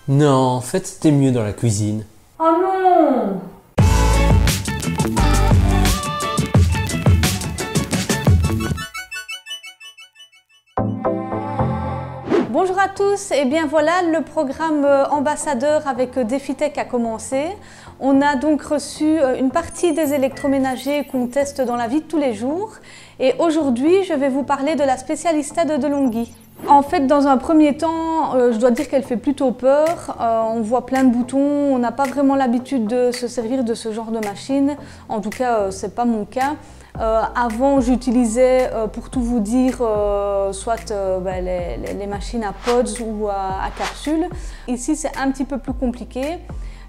Non, en fait, c'était mieux dans la cuisine. Oh non! Bonjour à tous, et bien voilà, le programme ambassadeur avec DefiTech a commencé. On a donc reçu une partie des électroménagers qu'on teste dans la vie de tous les jours. Et aujourd'hui, je vais vous parler de la Specialista de De'Longhi. En fait, dans un premier temps, je dois dire qu'elle fait plutôt peur. On voit plein de boutons, on n'a pas vraiment l'habitude de se servir de ce genre de machine. En tout cas, ce n'est pas mon cas. Avant, j'utilisais, pour tout vous dire, soit les machines à pods ou à capsules. Ici, c'est un petit peu plus compliqué.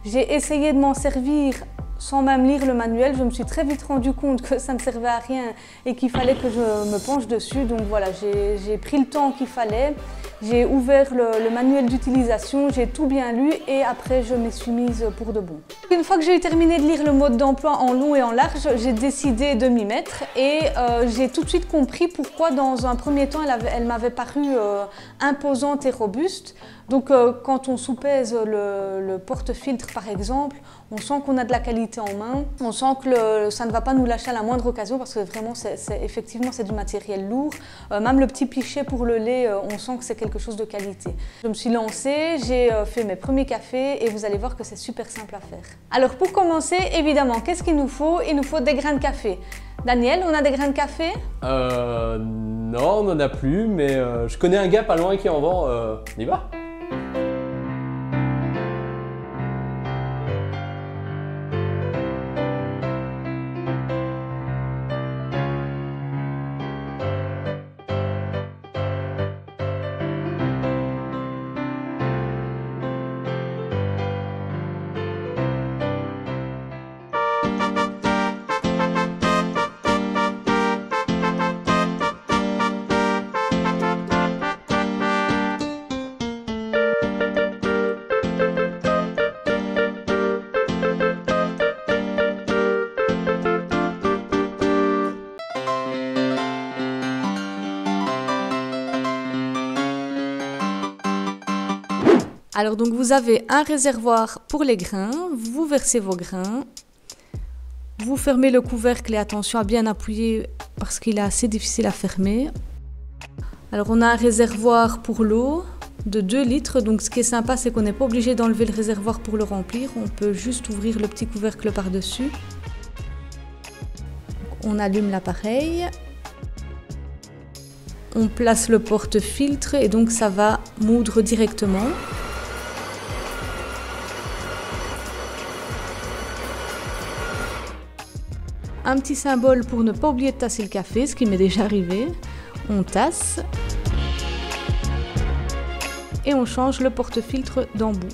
J'ai essayé de m'en servir sans même lire le manuel. Je me suis très vite rendu compte que ça ne servait à rien et qu'il fallait que je me penche dessus. Donc voilà, j'ai pris le temps qu'il fallait. J'ai ouvert le manuel d'utilisation, j'ai tout bien lu et après je m'y suis mise pour de bon. Une fois que j'ai terminé de lire le mode d'emploi en long et en large, j'ai décidé de m'y mettre et j'ai tout de suite compris pourquoi dans un premier temps elle m'avait paru imposante et robuste. Donc quand on soupèse le porte-filtre par exemple, on sent qu'on a de la qualité en main, on sent que ça ne va pas nous lâcher à la moindre occasion parce que vraiment effectivement c'est du matériel lourd. Même le petit pichet pour le lait, on sent que c'est quelque chose de qualité. Je me suis lancée, j'ai fait mes premiers cafés et vous allez voir que c'est super simple à faire. Alors pour commencer, évidemment, qu'est-ce qu'il nous faut? Il nous faut des grains de café. Daniel, on a des grains de café? Non, on n'en a plus, mais je connais un gars pas loin qui en vend. On y va? Alors donc vous avez un réservoir pour les grains, vous versez vos grains, vous fermez le couvercle et attention à bien appuyer parce qu'il est assez difficile à fermer. Alors on a un réservoir pour l'eau de 2 litres, donc ce qui est sympa c'est qu'on n'est pas obligé d'enlever le réservoir pour le remplir, on peut juste ouvrir le petit couvercle par-dessus. On allume l'appareil, on place le porte-filtre et donc ça va moudre directement. Un petit symbole pour ne pas oublier de tasser le café, ce qui m'est déjà arrivé. On tasse et on change le porte-filtre d'embout.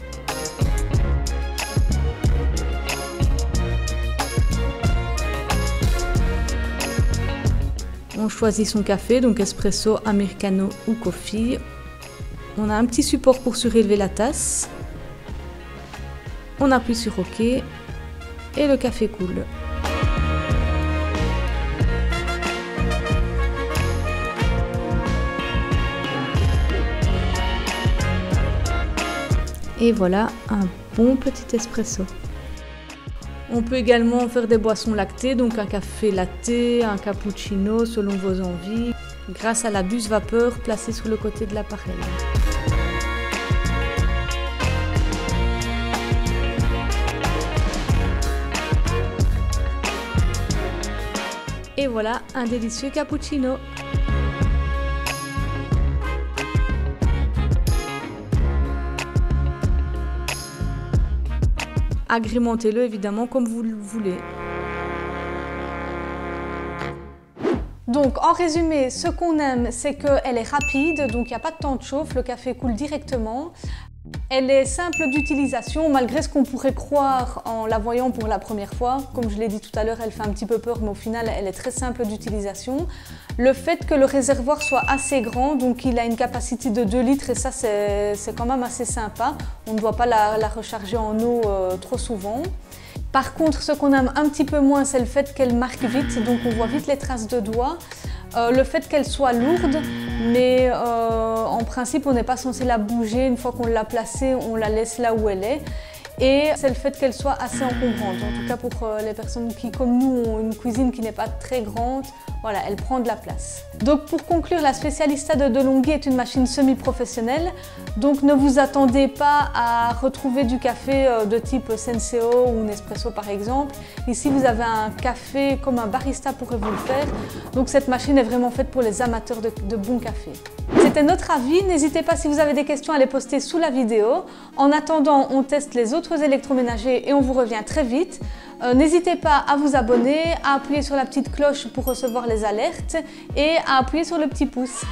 On choisit son café, donc espresso, americano ou coffee. On a un petit support pour surélever la tasse. On appuie sur OK et le café coule. Et voilà un bon petit espresso. On peut également faire des boissons lactées, donc un café latte, un cappuccino selon vos envies, grâce à la buse vapeur placée sur le côté de l'appareil. Et voilà un délicieux cappuccino. Agrémentez-le évidemment comme vous le voulez. Donc en résumé, ce qu'on aime, c'est qu'elle est rapide, donc il n'y a pas de temps de chauffe, le café coule directement. Elle est simple d'utilisation, malgré ce qu'on pourrait croire en la voyant pour la première fois. Comme je l'ai dit tout à l'heure, elle fait un petit peu peur, mais au final, elle est très simple d'utilisation. Le fait que le réservoir soit assez grand, donc il a une capacité de 2 litres, et ça, c'est quand même assez sympa. On ne doit pas la recharger en eau trop souvent. Par contre, ce qu'on aime un petit peu moins, c'est le fait qu'elle marque vite, donc on voit vite les traces de doigts. Le fait qu'elle soit lourde, mais en principe, on n'est pas censé la bouger. Une fois qu'on l'a placée, on la laisse là où elle est. Et c'est le fait qu'elle soit assez encombrante. En tout cas, pour les personnes qui, comme nous, ont une cuisine qui n'est pas très grande, voilà, elle prend de la place. Donc pour conclure, la Specialista de De'Longhi est une machine semi-professionnelle. Donc ne vous attendez pas à retrouver du café de type Senseo ou Nespresso par exemple. Ici, vous avez un café comme un barista pourrait vous le faire. Donc cette machine est vraiment faite pour les amateurs de bon café. C'était notre avis. N'hésitez pas, si vous avez des questions, à les poster sous la vidéo. En attendant, on teste les autres électroménagers et on vous revient très vite. N'hésitez pas à vous abonner, à appuyer sur la petite cloche pour recevoir les alertes et à appuyer sur le petit pouce.